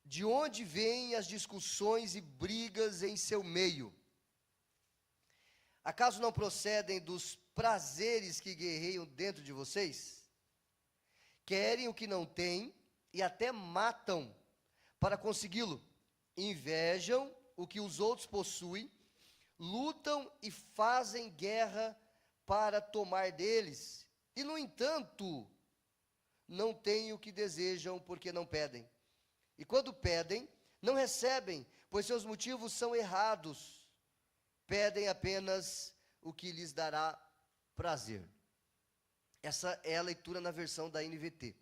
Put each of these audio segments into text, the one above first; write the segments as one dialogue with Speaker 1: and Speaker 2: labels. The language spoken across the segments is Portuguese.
Speaker 1: De onde vêm as discussões e brigas em seu meio? Acaso não procedem dos prazeres que guerreiam dentro de vocês? Querem o que não têm e até matam para consegui-lo. Invejam o que os outros possuem, lutam e fazem guerra para tomar deles. E, no entanto, não têm o que desejam porque não pedem. E quando pedem, não recebem, pois seus motivos são errados. Pedem apenas o que lhes dará prazer. Essa é a leitura na versão da NVT.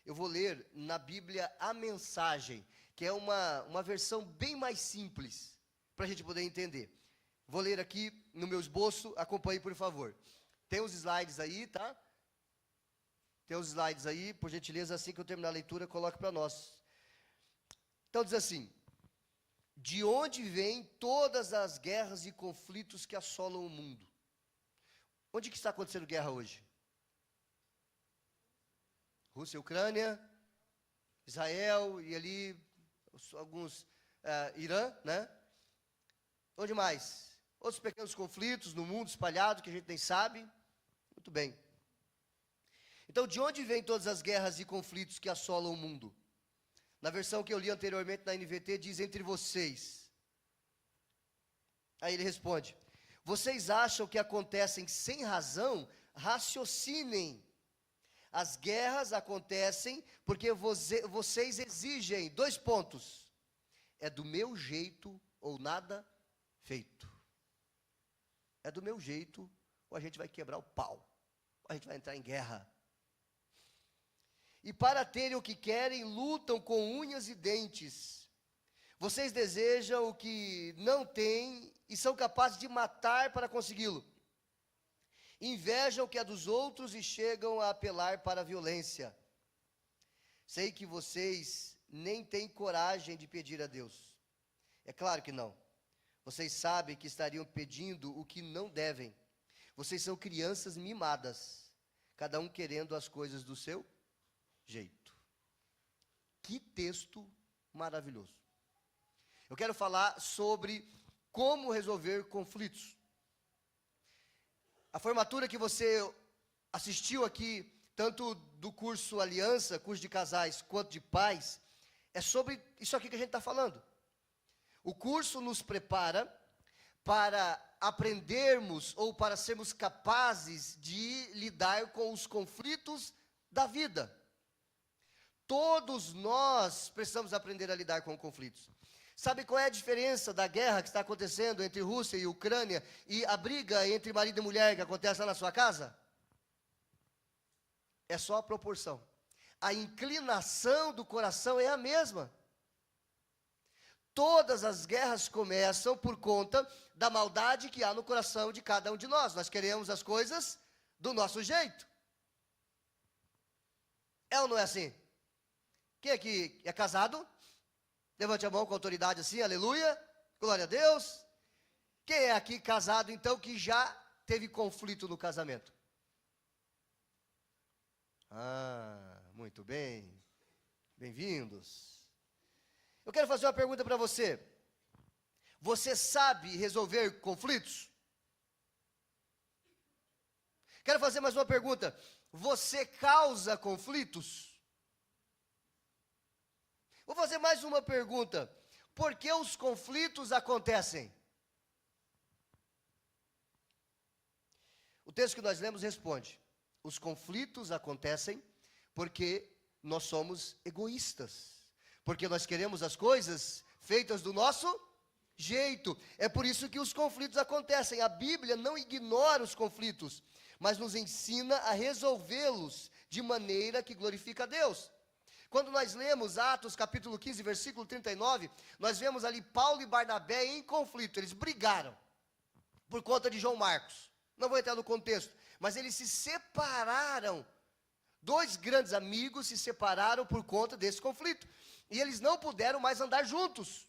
Speaker 1: Eu vou ler na Bíblia a Mensagem, que é uma versão bem mais simples, para a gente poder entender. Vou ler aqui no meu esboço, acompanhe por favor. Tem os slides aí, tá? Tem os slides aí, por gentileza, assim que eu terminar a leitura, coloque para nós. Então diz assim: de onde vêm todas as guerras e conflitos que assolam o mundo? Onde que está acontecendo guerra hoje? Rússia e Ucrânia, Israel e ali alguns, Irã, né? Onde mais? Outros pequenos conflitos no mundo espalhado que a gente nem sabe. Muito bem. Então, de onde vêm todas as guerras e conflitos que assolam o mundo? Na versão que eu li anteriormente na NVT, diz entre vocês. Aí ele responde: vocês acham que acontecem sem razão? Raciocinem. As guerras acontecem porque vocês exigem, 2 pontos. É do meu jeito ou nada feito. É do meu jeito ou a gente vai quebrar o pau. Ou a gente vai entrar em guerra. E para terem o que querem, lutam com unhas e dentes. Vocês desejam o que não têm e são capazes de matar para consegui-lo. Invejam o que é dos outros e chegam a apelar para a violência. Sei que vocês nem têm coragem de pedir a Deus. É claro que não. Vocês sabem que estariam pedindo o que não devem. Vocês são crianças mimadas, cada um querendo as coisas do seu jeito. Que texto maravilhoso. Eu quero falar sobre como resolver conflitos. A formatura que você assistiu aqui, tanto do curso Aliança, curso de casais, quanto de pais, é sobre isso aqui que a gente está falando. O curso nos prepara para aprendermos ou para sermos capazes de lidar com os conflitos da vida. Todos nós precisamos aprender a lidar com conflitos. Sabe qual é a diferença da guerra que está acontecendo entre Rússia e Ucrânia e a briga entre marido e mulher que acontece lá na sua casa? É só a proporção. A inclinação do coração é a mesma. Todas as guerras começam por conta da maldade que há no coração de cada um de nós. Nós queremos as coisas do nosso jeito. É ou não é assim? Quem aqui é casado? Levante a mão com autoridade assim, aleluia, glória a Deus. Quem é aqui casado, então, que já teve conflito no casamento? Muito bem, bem-vindos. Eu quero fazer uma pergunta para você. Você sabe resolver conflitos? Quero fazer mais uma pergunta. Você causa conflitos? Vou fazer mais uma pergunta. Por que os conflitos acontecem? O texto que nós lemos responde: os conflitos acontecem porque nós somos egoístas. Porque nós queremos as coisas feitas do nosso jeito. É por isso que os conflitos acontecem. A Bíblia não ignora os conflitos, mas nos ensina a resolvê-los de maneira que glorifica a Deus. Quando nós lemos Atos capítulo 15, versículo 39, nós vemos ali Paulo e Barnabé em conflito. Eles brigaram por conta de João Marcos. Não vou entrar no contexto, mas eles se separaram. 2 grandes amigos se separaram por conta desse conflito. E eles não puderam mais andar juntos.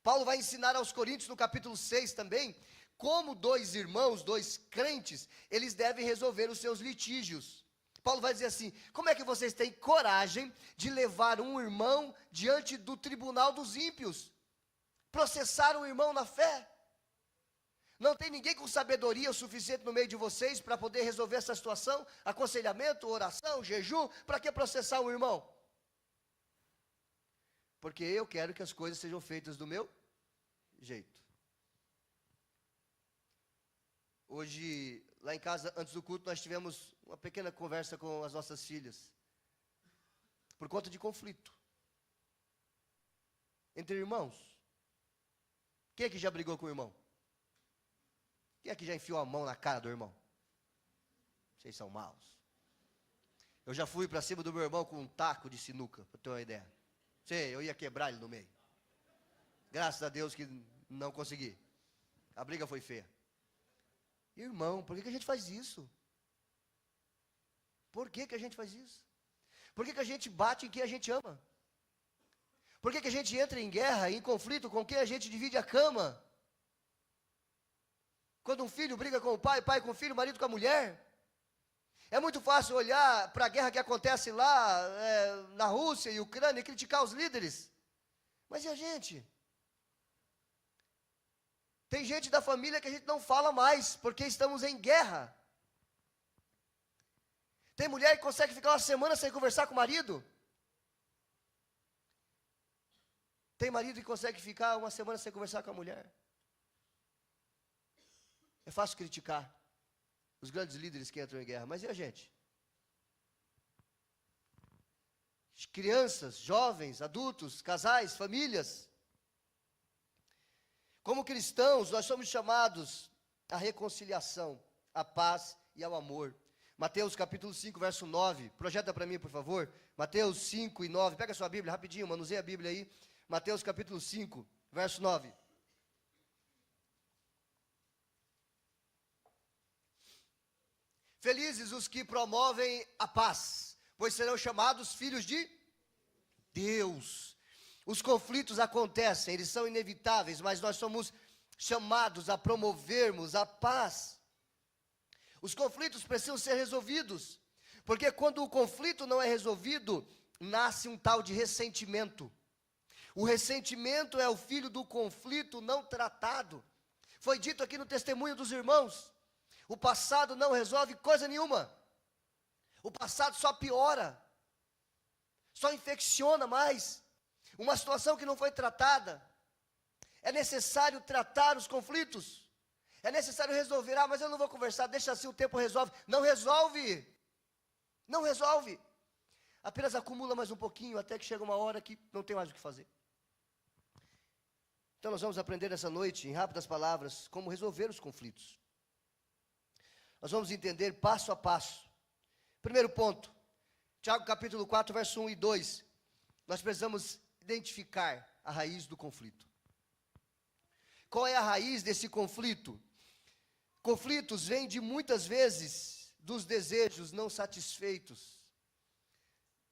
Speaker 1: Paulo vai ensinar aos Coríntios no capítulo 6 também, como 2 irmãos, 2 crentes, eles devem resolver os seus litígios. Paulo vai dizer assim: como é que vocês têm coragem de levar um irmão diante do tribunal dos ímpios? Processar um irmão na fé? Não tem ninguém com sabedoria o suficiente no meio de vocês para poder resolver essa situação? Aconselhamento, oração, jejum, para que processar um irmão? Porque eu quero que as coisas sejam feitas do meu jeito. Hoje, lá em casa, antes do culto, nós tivemos uma pequena conversa com as nossas filhas. Por conta de conflito. Entre irmãos. Quem é que já brigou com o irmão? Quem é que já enfiou a mão na cara do irmão? Vocês são maus. Eu já fui para cima do meu irmão com um taco de sinuca, para ter uma ideia. Sei, eu ia quebrar ele no meio. Graças a Deus que não consegui. A briga foi feia. Irmão, por que a gente faz isso? Por que a gente faz isso? Por que a gente bate em quem a gente ama? Por que a gente entra em guerra, em conflito com quem a gente divide a cama? Quando um filho briga com o pai, pai com o filho, marido com a mulher. É muito fácil olhar para a guerra que acontece lá na Rússia e Ucrânia e criticar os líderes. Mas e a gente? Tem gente da família que a gente não fala mais, porque estamos em guerra. Tem mulher que consegue ficar uma semana sem conversar com o marido. Tem marido que consegue ficar uma semana sem conversar com a mulher. É fácil criticar os grandes líderes que entram em guerra, mas e a gente? Crianças, jovens, adultos, casais, famílias. Como cristãos, nós somos chamados à reconciliação, à paz e ao amor. Mateus capítulo 5, verso 9. Projeta para mim, por favor. Mateus 5 e 9. Pega a sua Bíblia rapidinho, manuseia a Bíblia aí. Mateus capítulo 5, verso 9. Felizes os que promovem a paz, pois serão chamados filhos de Deus. Os conflitos acontecem, eles são inevitáveis, mas nós somos chamados a promovermos a paz. Os conflitos precisam ser resolvidos, porque quando o conflito não é resolvido, nasce um tal de ressentimento. O ressentimento é o filho do conflito não tratado. Foi dito aqui no testemunho dos irmãos, o passado não resolve coisa nenhuma. O passado só piora, só infecciona mais. Uma situação que não foi tratada. É necessário tratar os conflitos. É necessário resolver. Ah, mas eu não vou conversar, deixa assim, o tempo resolve. Não resolve. Não resolve. Apenas acumula mais um pouquinho, até que chega uma hora que não tem mais o que fazer. Então nós vamos aprender nessa noite, em rápidas palavras, como resolver os conflitos. Nós vamos entender passo a passo. Primeiro ponto, Tiago capítulo 4, verso 1 e 2. Nós precisamos identificar a raiz do conflito. Qual é a raiz desse conflito? Conflitos vêm de muitas vezes dos desejos não satisfeitos,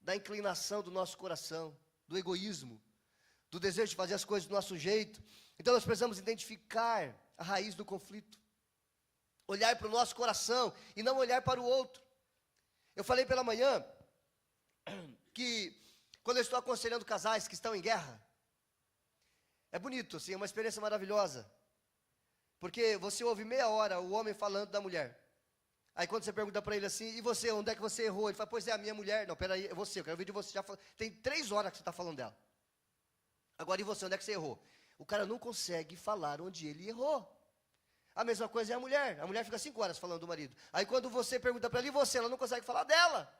Speaker 1: da inclinação do nosso coração, do egoísmo, do desejo de fazer as coisas do nosso jeito. Então nós precisamos identificar a raiz do conflito. Olhar para o nosso coração e não olhar para o outro. Eu falei pela manhã que quando eu estou aconselhando casais que estão em guerra, é bonito, assim, é uma experiência maravilhosa. Porque você ouve meia hora o homem falando da mulher. Aí quando você pergunta para ele assim, e você, onde é que você errou? Ele fala, pois é, a minha mulher. Não, peraí, é você, eu quero ver de você. Tem 3 horas que você está falando dela. Agora, e você, onde é que você errou? O cara não consegue falar onde ele errou. A mesma coisa é a mulher. A mulher fica 5 horas falando do marido. Aí quando você pergunta para ela, e você? Ela não consegue falar dela.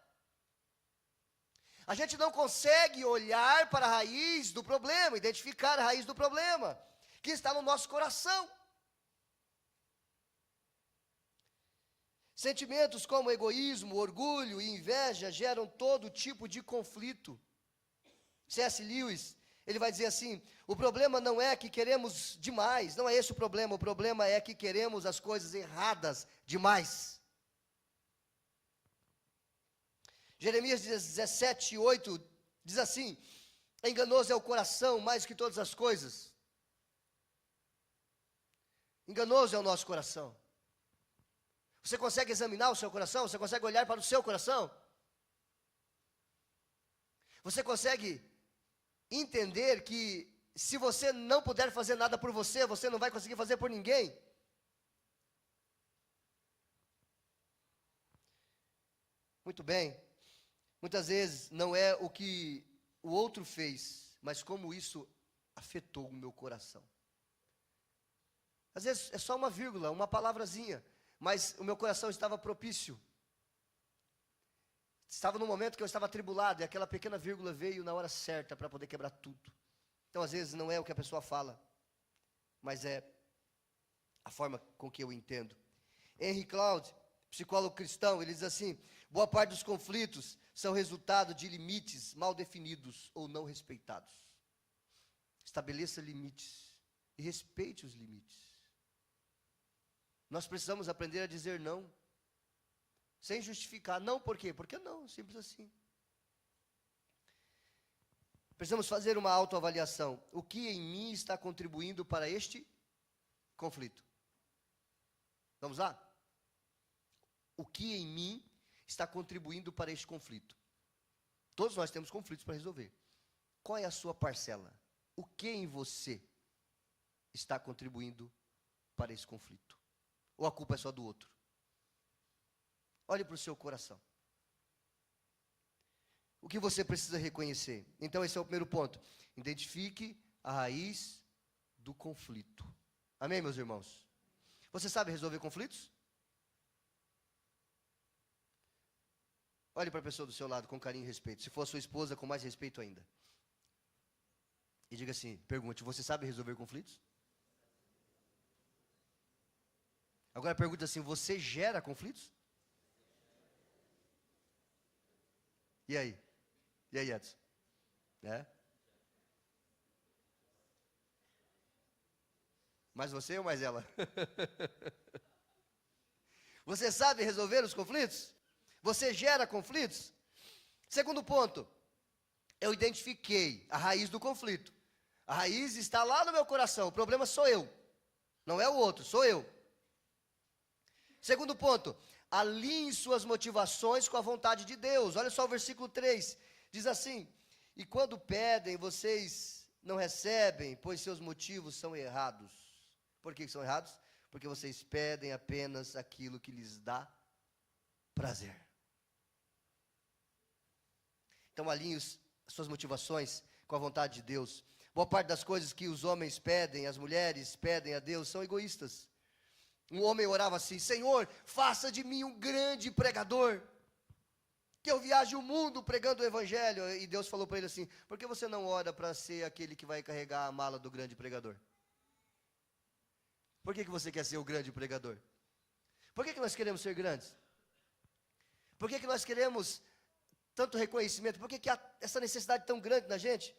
Speaker 1: A gente não consegue olhar para a raiz do problema, identificar a raiz do problema, que está no nosso coração. Sentimentos como egoísmo, orgulho e inveja geram todo tipo de conflito. C.S. Lewis, ele vai dizer assim, o problema não é que queremos demais, não é esse o problema é que queremos as coisas erradas demais. Jeremias 17:8 diz assim, enganoso é o coração mais que todas as coisas. Enganoso é o nosso coração. Você consegue examinar o seu coração? Você consegue olhar para o seu coração? Você consegue entender que se você não puder fazer nada por você, você não vai conseguir fazer por ninguém? Muito bem. Muitas vezes não é o que o outro fez, mas como isso afetou o meu coração. Às vezes é só uma vírgula, uma palavrazinha, mas o meu coração estava propício. Estava no momento que eu estava atribulado, e aquela pequena vírgula veio na hora certa para poder quebrar tudo. Então, às vezes, não é o que a pessoa fala, mas é a forma com que eu entendo. Henry Cloud, psicólogo cristão, ele diz assim: boa parte dos conflitos são resultado de limites mal definidos ou não respeitados. Estabeleça limites e respeite os limites. Nós precisamos aprender a dizer não, sem justificar. Não por quê? Porque não, simples assim. Precisamos fazer uma autoavaliação. O que em mim está contribuindo para este conflito? Vamos lá? O que em mim está contribuindo para este conflito? Todos nós temos conflitos para resolver. Qual é a sua parcela? O que em você está contribuindo para esse conflito? Ou a culpa é só do outro? Olhe para o seu coração. O que você precisa reconhecer? Então, esse é o primeiro ponto. Identifique a raiz do conflito. Amém, meus irmãos? Você sabe resolver conflitos? Olhe para a pessoa do seu lado com carinho e respeito. Se for a sua esposa, com mais respeito ainda. E diga assim, pergunte, você sabe resolver conflitos? Agora pergunta assim, você gera conflitos? E aí? E aí, Edson? É? Mais você ou mais ela? Você sabe resolver os conflitos? Você gera conflitos? Segundo ponto, eu identifiquei a raiz do conflito. A raiz está lá no meu coração, o problema sou eu, não é o outro, sou eu. Segundo ponto, alinhe suas motivações com a vontade de Deus. Olha só o versículo 3, diz assim: e quando pedem, vocês não recebem, pois seus motivos são errados. Por que são errados? Porque vocês pedem apenas aquilo que lhes dá prazer. Então alinhe as suas motivações com a vontade de Deus. Boa parte das coisas que os homens pedem, as mulheres pedem a Deus, são egoístas. Um homem orava assim: Senhor, faça de mim um grande pregador, que eu viaje o mundo pregando o evangelho. E Deus falou para ele assim: por que você não ora para ser aquele que vai carregar a mala do grande pregador? Por que você quer ser o grande pregador? Por que nós queremos ser grandes? Por que nós queremos tanto reconhecimento? Por que há essa necessidade tão grande na gente?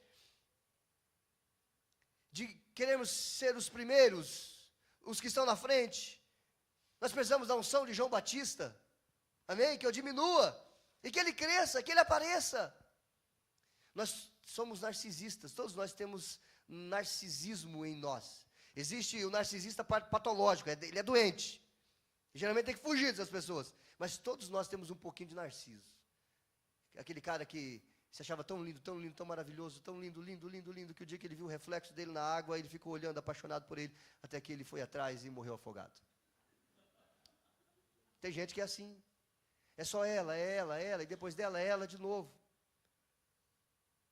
Speaker 1: De queremos ser os primeiros, os que estão na frente. Nós precisamos da unção de João Batista, amém? Que eu diminua, e que ele cresça, que ele apareça. Nós somos narcisistas, todos nós temos narcisismo em nós. Existe o narcisista patológico, ele é doente, geralmente tem que fugir dessas pessoas, mas todos nós temos um pouquinho de narciso. Aquele cara que se achava tão lindo, tão maravilhoso, tão lindo, que o dia que ele viu o reflexo dele na água, ele ficou olhando, apaixonado por ele, até que ele foi atrás e morreu afogado. Tem gente que é assim, é só ela, e depois dela é ela de novo.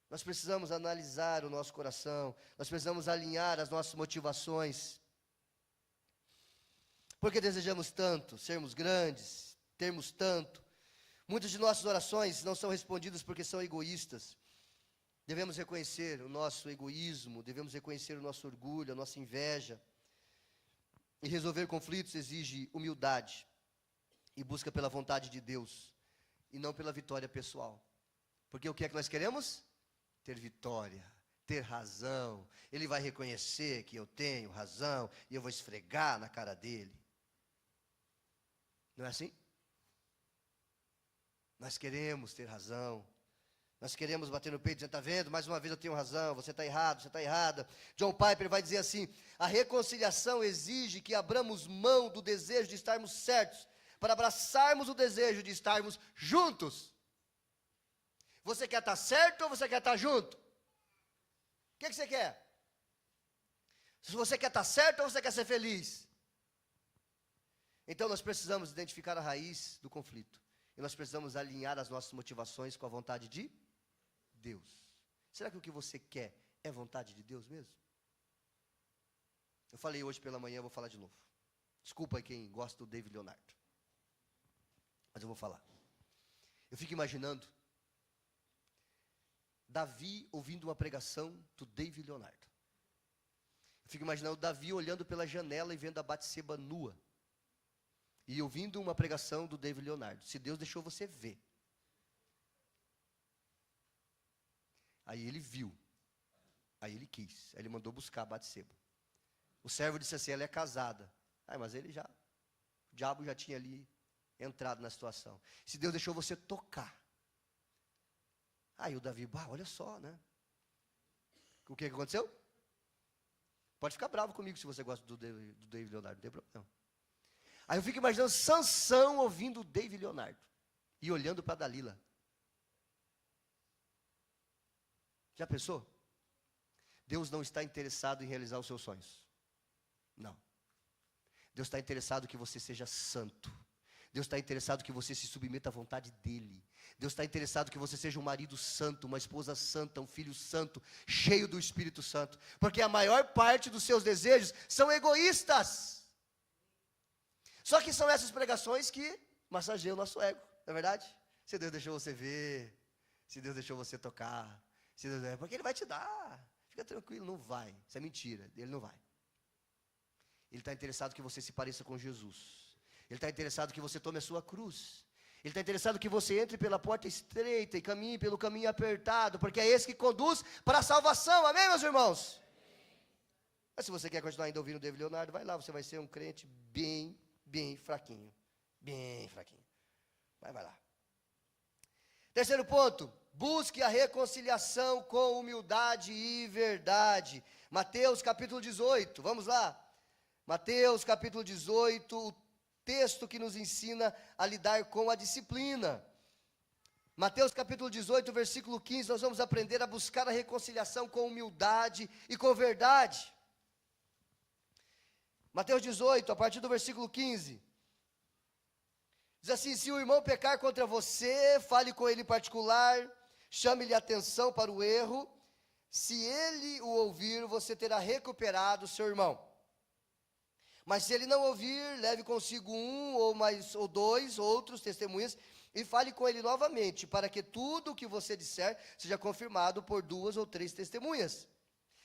Speaker 1: Nós precisamos analisar o nosso coração, nós precisamos alinhar as nossas motivações. Porque desejamos tanto, sermos grandes, termos tanto. Muitas de nossas orações não são respondidas porque são egoístas. Devemos reconhecer o nosso egoísmo, devemos reconhecer o nosso orgulho, a nossa inveja. E resolver conflitos exige humildade e busca pela vontade de Deus, e não pela vitória pessoal. Porque o que é que nós queremos? Ter vitória, ter razão. Ele vai reconhecer que eu tenho razão, e eu vou esfregar na cara dele. Não é assim? Nós queremos ter razão. Nós queremos bater no peito e dizer: está vendo, mais uma vez eu tenho razão, você está errado, você está errada. John Piper vai dizer assim: a reconciliação exige que abramos mão do desejo de estarmos certos, para abraçarmos o desejo de estarmos juntos. Você quer estar certo ou você quer estar junto? O que você quer? Se você quer estar certo ou você quer ser feliz? Então nós precisamos identificar a raiz do conflito. E nós precisamos alinhar as nossas motivações com a vontade de Deus. Será que o que você quer é vontade de Deus mesmo? Eu falei hoje pela manhã, eu vou falar de novo. Desculpa aí quem gosta do David Leonardo. Mas eu vou falar. Eu fico imaginando Davi ouvindo uma pregação do David Leonardo. Eu fico imaginando Davi olhando pela janela e vendo a Batseba nua. E ouvindo uma pregação do David Leonardo. Se Deus deixou você ver. Aí ele viu. Aí ele quis. Aí ele mandou buscar a Batseba. O servo disse assim, ela é casada. Mas ele já, o diabo já tinha ali entrado na situação. Se Deus deixou você tocar. Aí o Davi, olha só, né? O que aconteceu? Pode ficar bravo comigo se você gosta do David Leonardo, não tem problema. Aí eu fico imaginando Sansão ouvindo o David Leonardo e olhando para Dalila. Já pensou? Deus não está interessado em realizar os seus sonhos. Não. Deus está interessado que você seja santo. Deus está interessado que você se submeta à vontade dEle. Deus está interessado que você seja um marido santo, uma esposa santa, um filho santo, cheio do Espírito Santo. Porque a maior parte dos seus desejos são egoístas. Só que são essas pregações que massageiam o nosso ego, não é verdade? Se Deus deixou você ver, se Deus deixou você tocar, se Deus, porque Ele vai te dar. Fica tranquilo, não vai. Isso é mentira, Ele não vai. Ele está interessado que você se pareça com Jesus. Ele está interessado que você tome a sua cruz. Ele está interessado que você entre pela porta estreita e caminhe pelo caminho apertado, porque é esse que conduz para a salvação, amém, meus irmãos? Mas se você quer continuar ainda ouvindo o David Leonardo, vai lá, você vai ser um crente bem fraquinho. Bem fraquinho. Vai lá. Terceiro ponto, busque a reconciliação com humildade e verdade. Mateus capítulo 18, vamos lá. Mateus capítulo 18, o texto que nos ensina a lidar com a disciplina. Mateus capítulo 18, versículo 15, nós vamos aprender a buscar a reconciliação com humildade e com verdade. Mateus 18, a partir do versículo 15. Diz assim, se o irmão pecar contra você, fale com ele em particular, chame-lhe atenção para o erro. Se ele o ouvir, você terá recuperado o seu irmão. Mas se ele não ouvir, leve consigo um ou dois outros testemunhas e fale com ele novamente, para que tudo o que você disser seja confirmado por 2 ou 3 testemunhas.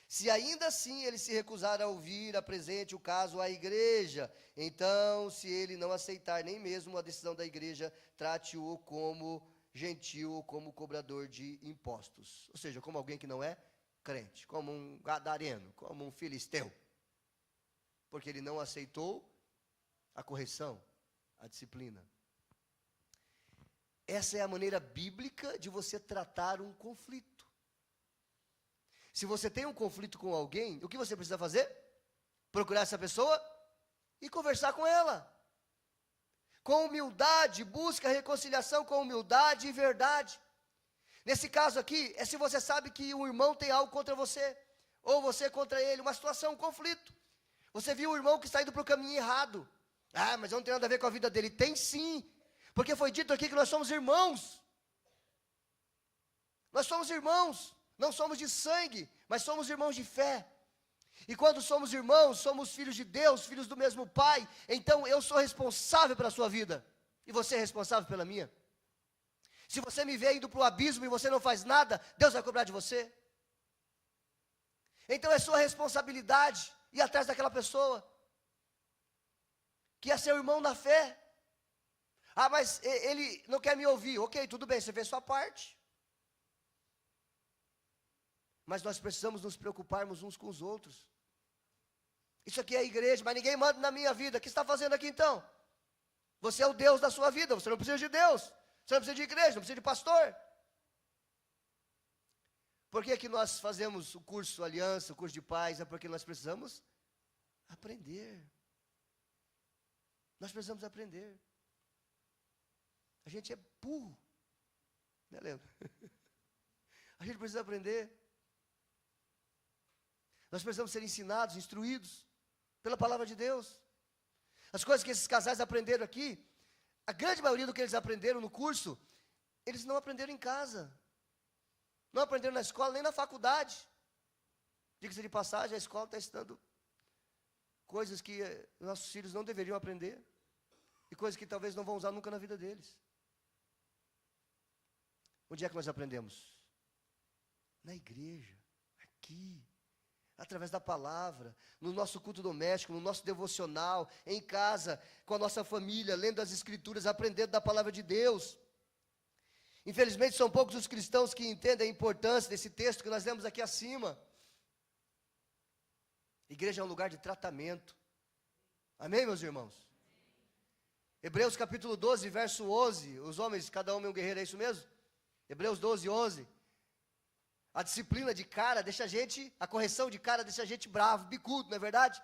Speaker 1: Se ainda assim ele se recusar a ouvir, apresente o caso à igreja. Então, se ele não aceitar nem mesmo a decisão da igreja, trate-o como gentil ou como cobrador de impostos. Ou seja, como alguém que não é crente, como um gadareno, como um filisteu. Porque ele não aceitou a correção, a disciplina. Essa é a maneira bíblica de você tratar um conflito. Se você tem um conflito com alguém, o que você precisa fazer? Procurar essa pessoa e conversar com ela. Com humildade, busca a reconciliação com humildade e verdade. Nesse caso aqui, é se você sabe que o irmão tem algo contra você, ou você contra ele, uma situação, um conflito. Você viu o irmão que está indo para o caminho errado. Mas não tem nada a ver com a vida dele. Tem sim, porque foi dito aqui que nós somos irmãos. Nós somos irmãos, não somos de sangue, mas somos irmãos de fé. E quando somos irmãos, somos filhos de Deus, filhos do mesmo Pai. Então eu sou responsável pela sua vida, e você é responsável pela minha. Se você me vê indo para o abismo e você não faz nada, Deus vai cobrar de você. Então é sua responsabilidade ir atrás daquela pessoa, que é seu irmão na fé. Mas ele não quer me ouvir. Ok, tudo bem, você fez sua parte. Mas nós precisamos nos preocuparmos uns com os outros. Isso aqui é a igreja, mas ninguém manda na minha vida. O que você está fazendo aqui então? Você é o Deus da sua vida, você não precisa de Deus. Você não precisa de igreja, não precisa de pastor. Por que nós fazemos o curso Aliança, o curso de paz? É porque nós precisamos aprender. Nós precisamos aprender. A gente é burro. Né, Leandro? A gente precisa aprender. Nós precisamos ser ensinados, instruídos pela palavra de Deus. As coisas que esses casais aprenderam aqui, a grande maioria do que eles aprenderam no curso, eles não aprenderam em casa. Não aprenderam na escola, nem na faculdade. Diga-se de passagem, a escola está ensinando coisas que nossos filhos não deveriam aprender. E coisas que talvez não vão usar nunca na vida deles. Onde é que nós aprendemos? Na igreja, aqui, através da palavra, no nosso culto doméstico, no nosso devocional, em casa, com a nossa família, lendo as escrituras, aprendendo da palavra de Deus. Infelizmente são poucos os cristãos que entendem a importância desse texto que nós lemos aqui acima. Igreja é um lugar de tratamento. Amém, meus irmãos? Hebreus capítulo 12, verso 11, os homens, cada homem é um guerreiro, é isso mesmo? Hebreus 12, 11. A disciplina de cara deixa a gente, a correção de cara deixa a gente bravo, bicudo, não é verdade?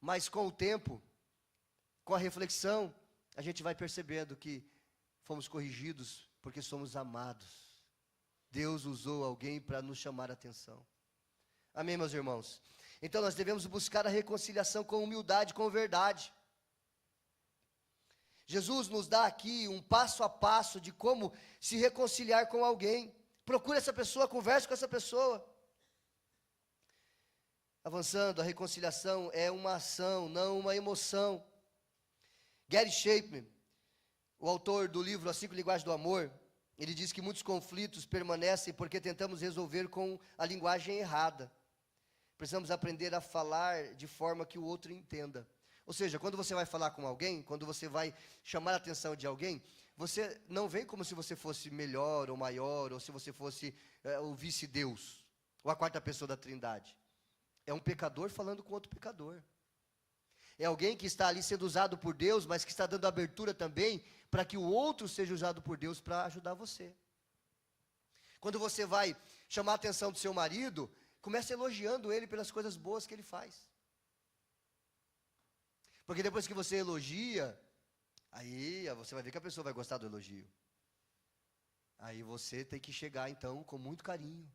Speaker 1: Mas com o tempo, com a reflexão, a gente vai percebendo que fomos corrigidos porque somos amados. Deus usou alguém para nos chamar a atenção. Amém, meus irmãos? Então nós devemos buscar a reconciliação com humildade, com verdade. Jesus nos dá aqui um passo a passo de como se reconciliar com alguém. Procure essa pessoa, converse com essa pessoa. Avançando, a reconciliação é uma ação, não uma emoção. Gary Chapman, o autor do livro As 5 Linguagens do Amor, ele diz que muitos conflitos permanecem porque tentamos resolver com a linguagem errada. Precisamos aprender a falar de forma que o outro entenda. Ou seja, quando você vai falar com alguém, quando você vai chamar a atenção de alguém, você não vem como se você fosse melhor ou maior, ou se você fosse o vice-deus, ou a quarta pessoa da Trindade. É um pecador falando com outro pecador. É alguém que está ali sendo usado por Deus, mas que está dando abertura também para que o outro seja usado por Deus para ajudar você. Quando você vai chamar a atenção do seu marido, comece elogiando ele pelas coisas boas que ele faz. Porque depois que você elogia, aí você vai ver que a pessoa vai gostar do elogio. Aí você tem que chegar então com muito carinho,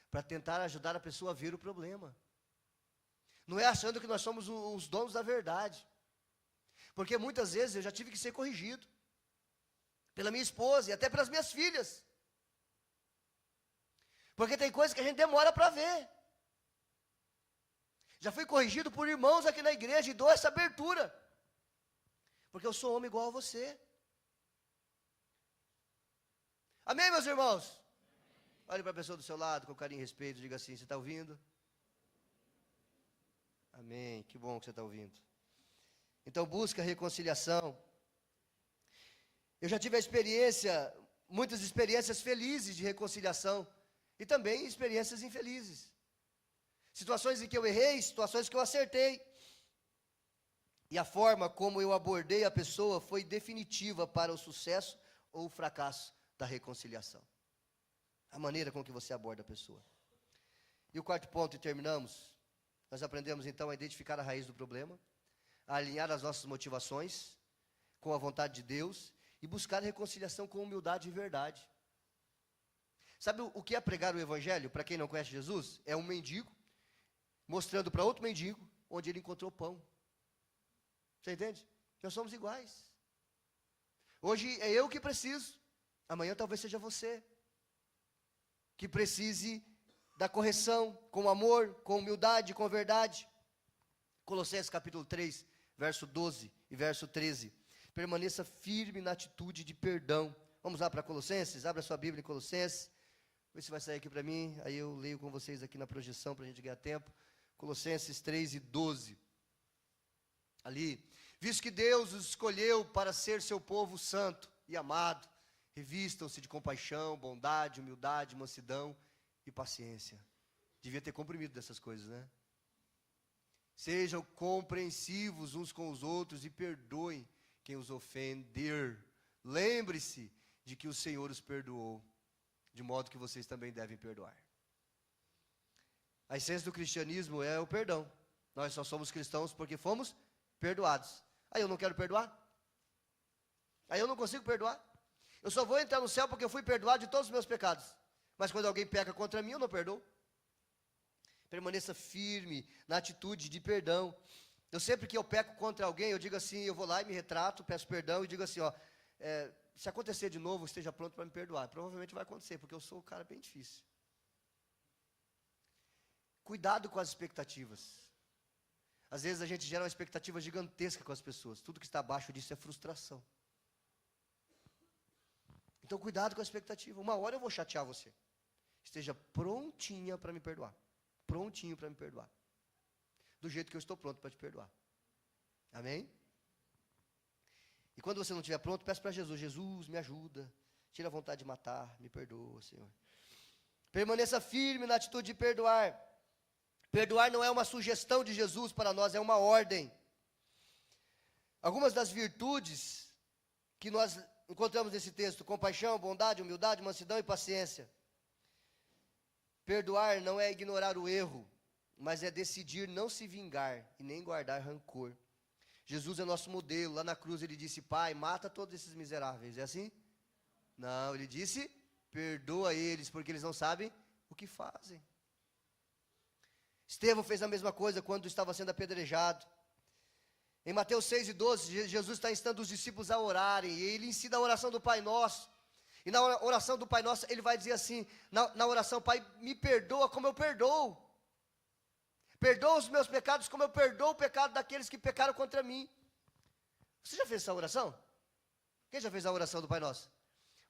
Speaker 1: para tentar ajudar a pessoa a ver o problema. Não é achando que nós somos os donos da verdade. Porque muitas vezes eu já tive que ser corrigido. Pela minha esposa e até pelas minhas filhas. Porque tem coisas que a gente demora para ver. Já fui corrigido por irmãos aqui na igreja e dou essa abertura. Porque eu sou homem igual a você. Amém, meus irmãos? Olhe para a pessoa do seu lado com carinho e respeito, diga assim, você está ouvindo? Amém, que bom que você está ouvindo. Então busca a reconciliação. Eu já tive a experiência, muitas experiências felizes de reconciliação. E também experiências infelizes. Situações em que eu errei, situações que eu acertei. E a forma como eu abordei a pessoa foi definitiva para o sucesso ou o fracasso da reconciliação. A maneira com que você aborda a pessoa. E o quarto ponto, e terminamos. Nós aprendemos então a identificar a raiz do problema, a alinhar as nossas motivações com a vontade de Deus e buscar a reconciliação com humildade e verdade. Sabe o que é pregar o evangelho? Para quem não conhece Jesus, é um mendigo mostrando para outro mendigo onde ele encontrou pão. Você entende? Nós somos iguais. Hoje é eu que preciso, amanhã talvez seja você que precise da correção com amor, com humildade, com verdade. Colossenses capítulo 3, verso 12 e verso 13. Permaneça firme na atitude de perdão. Vamos lá para Colossenses, abra sua Bíblia em Colossenses. Vê se vai sair aqui para mim, aí eu leio com vocês aqui na projeção para a gente ganhar tempo. Colossenses 3 e 12. Ali, visto que Deus os escolheu para ser seu povo santo e amado, revistam-se de compaixão, bondade, humildade, mansidão e paciência. Devia ter comprimido dessas coisas, né? Sejam compreensivos uns com os outros e perdoem quem os ofender. Lembre-se de que o Senhor os perdoou, de modo que vocês também devem perdoar. A essência do cristianismo é o perdão. Nós só somos cristãos porque fomos perdoados. Aí eu não quero perdoar? Aí eu não consigo perdoar? Eu só vou entrar no céu porque eu fui perdoado de todos os meus pecados. Mas quando alguém peca contra mim, eu não perdoo. Permaneça firme na atitude de perdão. Eu sempre que eu peco contra alguém, eu digo assim, eu vou lá e me retrato, peço perdão e digo assim, ó, se acontecer de novo, esteja pronto para me perdoar. Provavelmente vai acontecer, porque eu sou um cara bem difícil. Cuidado com as expectativas. Às vezes a gente gera uma expectativa gigantesca com as pessoas. Tudo que está abaixo disso é frustração. Então cuidado com a expectativa. Uma hora eu vou chatear você. Esteja prontinha para me perdoar. Prontinho para me perdoar. Do jeito que eu estou pronto para te perdoar. Amém? E quando você não estiver pronto, peça para Jesus. Jesus, me ajuda. Tira a vontade de matar. Me perdoa, Senhor. Permaneça firme na atitude de perdoar. Perdoar não é uma sugestão de Jesus para nós, é uma ordem. Algumas das virtudes que nós encontramos nesse texto: compaixão, bondade, humildade, mansidão e paciência. Perdoar não é ignorar o erro, mas é decidir não se vingar e nem guardar rancor. Jesus é nosso modelo. Lá na cruz ele disse: Pai, mata todos esses miseráveis. É assim? Não, ele disse: perdoa eles, porque eles não sabem o que fazem. Estevão fez a mesma coisa quando estava sendo apedrejado. Em Mateus 6:12, Jesus está instando os discípulos a orarem, e ele ensina a oração do Pai Nosso. E na oração do Pai Nosso, ele vai dizer assim, na oração: Pai, me perdoa como eu perdoo. Perdoa os meus pecados como eu perdoo o pecado daqueles que pecaram contra mim. Você já fez essa oração? Quem já fez a oração do Pai Nosso?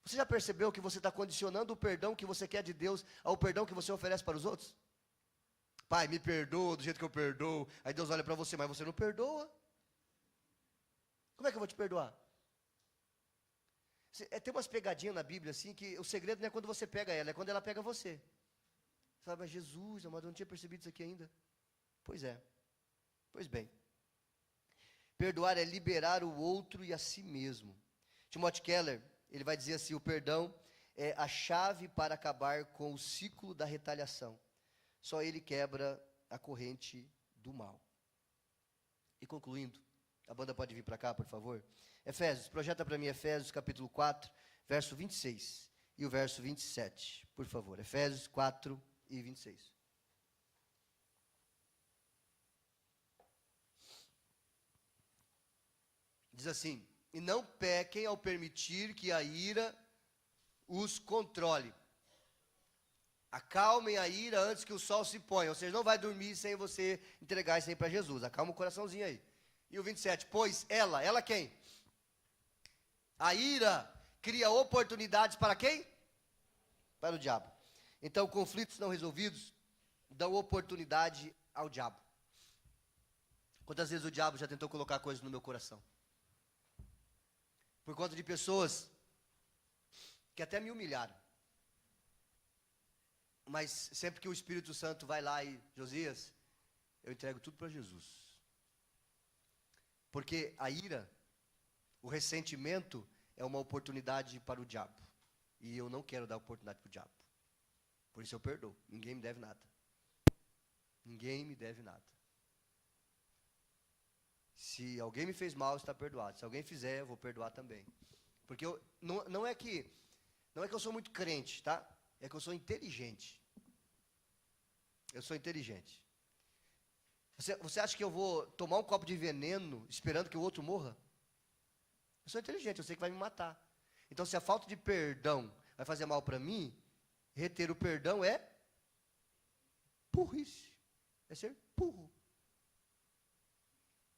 Speaker 1: Você já percebeu que você está condicionando o perdão que você quer de Deus ao perdão que você oferece para os outros? Pai, me perdoa do jeito que eu perdoo. Aí Deus olha para você, mas você não perdoa. Como é que eu vou te perdoar? Tem umas pegadinhas na Bíblia assim, que o segredo não é quando você pega ela, é quando ela pega você. Você fala: mas Jesus, amado, eu não tinha percebido isso aqui ainda. Pois é. Pois bem. Perdoar é liberar o outro e a si mesmo. Timothy Keller, ele vai dizer assim: o perdão é a chave para acabar com o ciclo da retaliação. Só ele quebra a corrente do mal. E concluindo, a banda pode vir para cá, por favor. Efésios, projeta para mim Efésios capítulo 4, verso 26 e o verso 27, por favor. Efésios 4 e 26. Diz assim: e não pequem ao permitir que a ira os controle. Acalmem a ira antes que o sol se ponha. Ou seja, não vai dormir sem você entregar isso aí para Jesus. Acalma o coraçãozinho aí. E o 27, pois ela quem? A ira cria oportunidades para quem? Para o diabo. Então, conflitos não resolvidos dão oportunidade ao diabo. Quantas vezes o diabo já tentou colocar coisas no meu coração? Por conta de pessoas que até me humilharam. Mas sempre que o Espírito Santo vai lá e: Josias, eu entrego tudo para Jesus. Porque a ira, o ressentimento, é uma oportunidade para o diabo. E eu não quero dar oportunidade para o diabo. Por isso eu perdoo. Ninguém me deve nada. Ninguém me deve nada. Se alguém me fez mal, está perdoado. Se alguém fizer, eu vou perdoar também. Porque não é que eu sou muito crente, tá? É que eu sou inteligente. Eu sou inteligente. Você acha que eu vou tomar um copo de veneno esperando que o outro morra? Eu sou inteligente, eu sei que vai me matar. Então, se a falta de perdão vai fazer mal para mim, reter o perdão é burrice. É ser burro.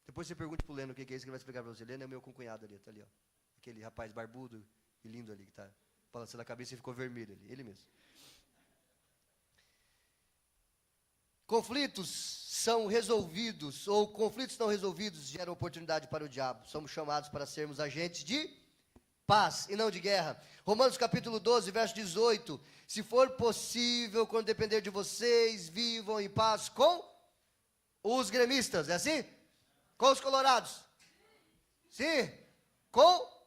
Speaker 1: Depois você pergunte pro Leno o que é isso que ele vai explicar para você. Leno é o meu concunhado ali, tá ali, ó. Aquele rapaz barbudo e lindo ali, que está balançando a cabeça e ficou vermelho ali, ele mesmo. Conflitos são resolvidos, ou conflitos não resolvidos geram oportunidade para o diabo. Somos chamados para sermos agentes de paz e não de guerra. Romanos capítulo 12, verso 18. Se for possível, quando depender de vocês, vivam em paz com os gremistas. É assim? Com os colorados. Sim. Com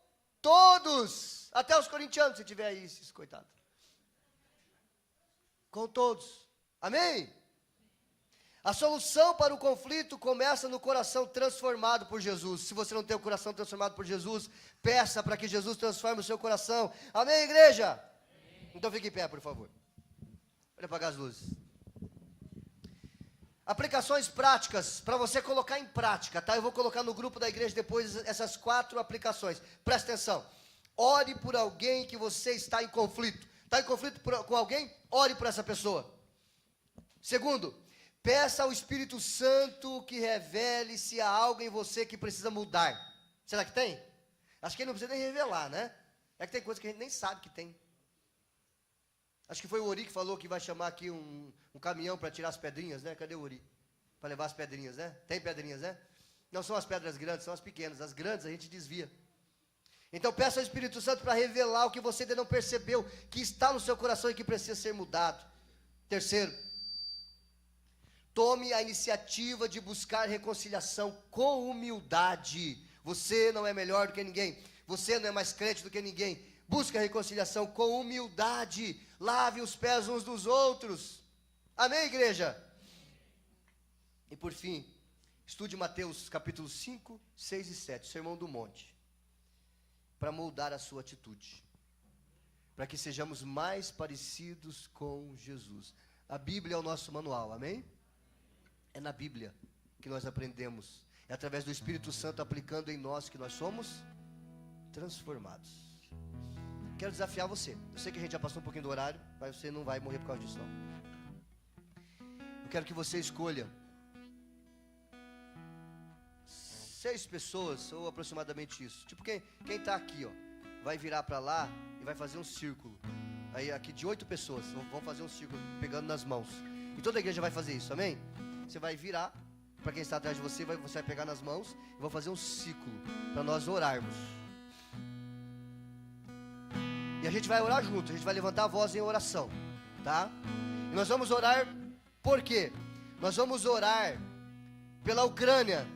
Speaker 1: todos. Até os corintianos, se tiver aí, esses coitados. Com todos. Amém? A solução para o conflito começa no coração transformado por Jesus. Se você não tem o coração transformado por Jesus, peça para que Jesus transforme o seu coração. Amém, igreja? Amém. Então fique em pé, por favor. Pode apagar as luzes. Aplicações práticas, para você colocar em prática, tá? Eu vou colocar no grupo da igreja depois essas 4 aplicações. Presta atenção. Ore por alguém que você está em conflito. Está em conflito com alguém? Ore por essa pessoa. Segundo, peça ao Espírito Santo que revele se há algo em você que precisa mudar. Será que tem? Acho que ele não precisa nem revelar, né? É que tem coisa que a gente nem sabe que tem. Acho que foi o Ori que falou que vai chamar aqui um caminhão para tirar as pedrinhas, né? Cadê o Ori? Para levar as pedrinhas, né? Tem pedrinhas, né? Não são as pedras grandes, são as pequenas. As grandes a gente desvia. Então peça ao Espírito Santo para revelar o que você ainda não percebeu, que está no seu coração e que precisa ser mudado. Terceiro, tome a iniciativa de buscar reconciliação com humildade. Você não é melhor do que ninguém. Você não é mais crente do que ninguém. Busque a reconciliação com humildade. Lave os pés uns dos outros. Amém, igreja? E por fim, estude Mateus capítulo 5, 6 e 7, Sermão do Monte, para moldar a sua atitude, para que sejamos mais parecidos com Jesus. A Bíblia é o nosso manual, amém? É na Bíblia que nós aprendemos. É através do Espírito Santo aplicando em nós que nós somos transformados. Quero desafiar você. Eu sei que a gente já passou um pouquinho do horário, mas você não vai morrer por causa disso, não. Eu quero que você escolha 6 pessoas, ou aproximadamente isso. Tipo, quem está aqui, ó, vai virar para lá e vai fazer um círculo. Aí aqui de 8 pessoas vão fazer um círculo, pegando nas mãos. E toda a igreja vai fazer isso, amém? Você vai virar, para quem está atrás de você, você vai pegar nas mãos e vão fazer um ciclo, para nós orarmos. E a gente vai orar junto, a gente vai levantar a voz em oração, tá? E nós vamos orar, por quê? Nós vamos orar pela Ucrânia,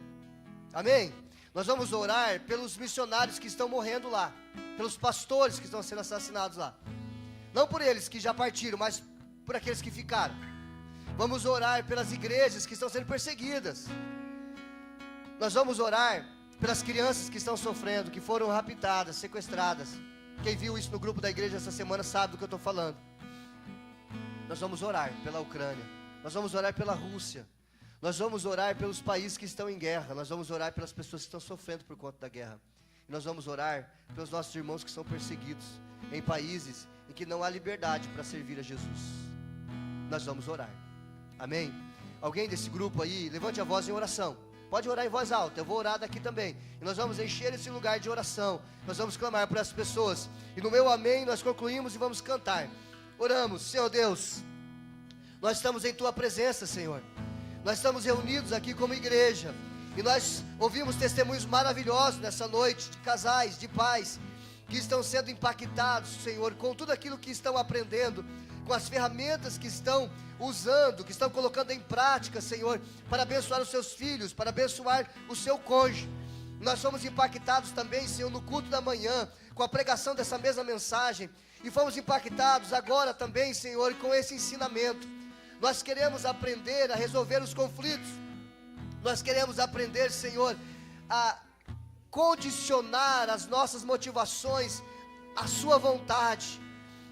Speaker 1: amém? Nós vamos orar pelos missionários que estão morrendo lá, pelos pastores que estão sendo assassinados lá. Não por eles que já partiram, mas por aqueles que ficaram. Vamos orar pelas igrejas que estão sendo perseguidas. Nós vamos orar pelas crianças que estão sofrendo, que foram raptadas, sequestradas. Quem viu isso no grupo da igreja essa semana sabe do que eu estou falando. Nós vamos orar pela Ucrânia. Nós vamos orar pela Rússia. Nós vamos orar pelos países que estão em guerra. Nós vamos orar pelas pessoas que estão sofrendo por conta da guerra. E nós vamos orar pelos nossos irmãos que são perseguidos em países em que não há liberdade para servir a Jesus. Nós vamos orar. Amém? Alguém desse grupo aí, levante a voz em oração. Pode orar em voz alta, eu vou orar daqui também. E nós vamos encher esse lugar de oração. Nós vamos clamar por essas pessoas. E no meu amém nós concluímos e vamos cantar. Oramos, Senhor Deus. Nós estamos em Tua presença, Senhor. Nós estamos reunidos aqui como igreja. E nós ouvimos testemunhos maravilhosos nessa noite, de casais, de pais, que estão sendo impactados, Senhor, com tudo aquilo que estão aprendendo, com as ferramentas que estão usando, que estão colocando em prática, Senhor, para abençoar os seus filhos, para abençoar o seu cônjuge. Nós somos impactados também, Senhor, no culto da manhã, com a pregação dessa mesma mensagem, e fomos impactados agora também, Senhor, com esse ensinamento. Nós queremos aprender a resolver os conflitos. Nós queremos aprender, Senhor, a condicionar as nossas motivações à Sua vontade.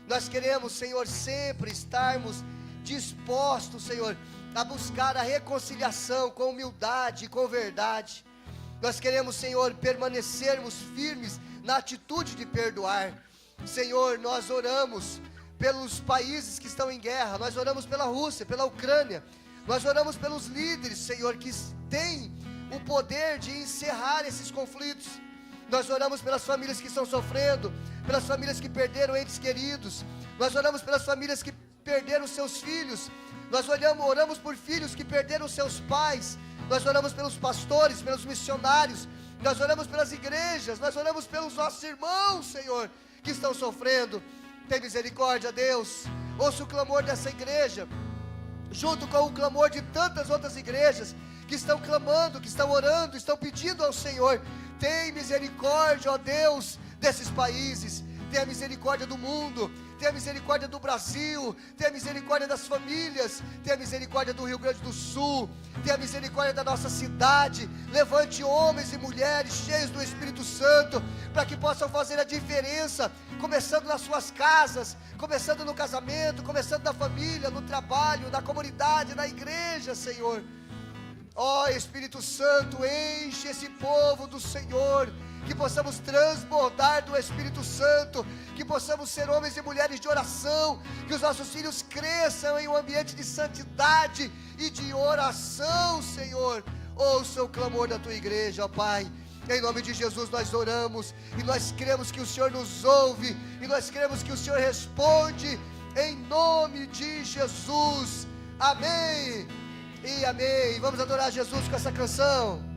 Speaker 1: Nós queremos, Senhor, sempre estarmos dispostos, Senhor, a buscar a reconciliação com humildade e com verdade. Nós queremos, Senhor, permanecermos firmes na atitude de perdoar. Senhor, nós oramos pelos países que estão em guerra, nós oramos pela Rússia, pela Ucrânia, nós oramos pelos líderes, Senhor, que têm o poder de encerrar esses conflitos. Nós oramos pelas famílias que estão sofrendo, pelas famílias que perderam entes queridos. Nós oramos pelas famílias que perderam seus filhos. Nós oramos por filhos que perderam seus pais. Nós oramos pelos pastores, pelos missionários. Nós oramos pelas igrejas. Nós oramos pelos nossos irmãos, Senhor, que estão sofrendo. Tem misericórdia, Deus. Ouça o clamor dessa igreja, junto com o clamor de tantas outras igrejas que estão clamando, que estão orando, estão pedindo ao Senhor. Tem misericórdia, ó Deus, desses países. Tenha misericórdia do mundo. tenha misericórdia do Brasil, tenha misericórdia das famílias, tenha misericórdia do Rio Grande do Sul, tenha misericórdia da nossa cidade. Levante homens e mulheres cheios do Espírito Santo, para que possam fazer a diferença, começando nas suas casas, começando no casamento, começando na família, no trabalho, na comunidade, na igreja, Senhor. Ó Espírito Santo, enche esse povo do Senhor, que possamos transbordar do Espírito Santo, que possamos ser homens e mulheres de oração, que os nossos filhos cresçam em um ambiente de santidade e de oração, Senhor. Ouça o clamor da tua igreja, ó Pai. Em nome de Jesus nós oramos, e nós cremos que o Senhor nos ouve, e nós cremos que o Senhor responde, em nome de Jesus. Amém e amém. Vamos adorar Jesus com essa canção.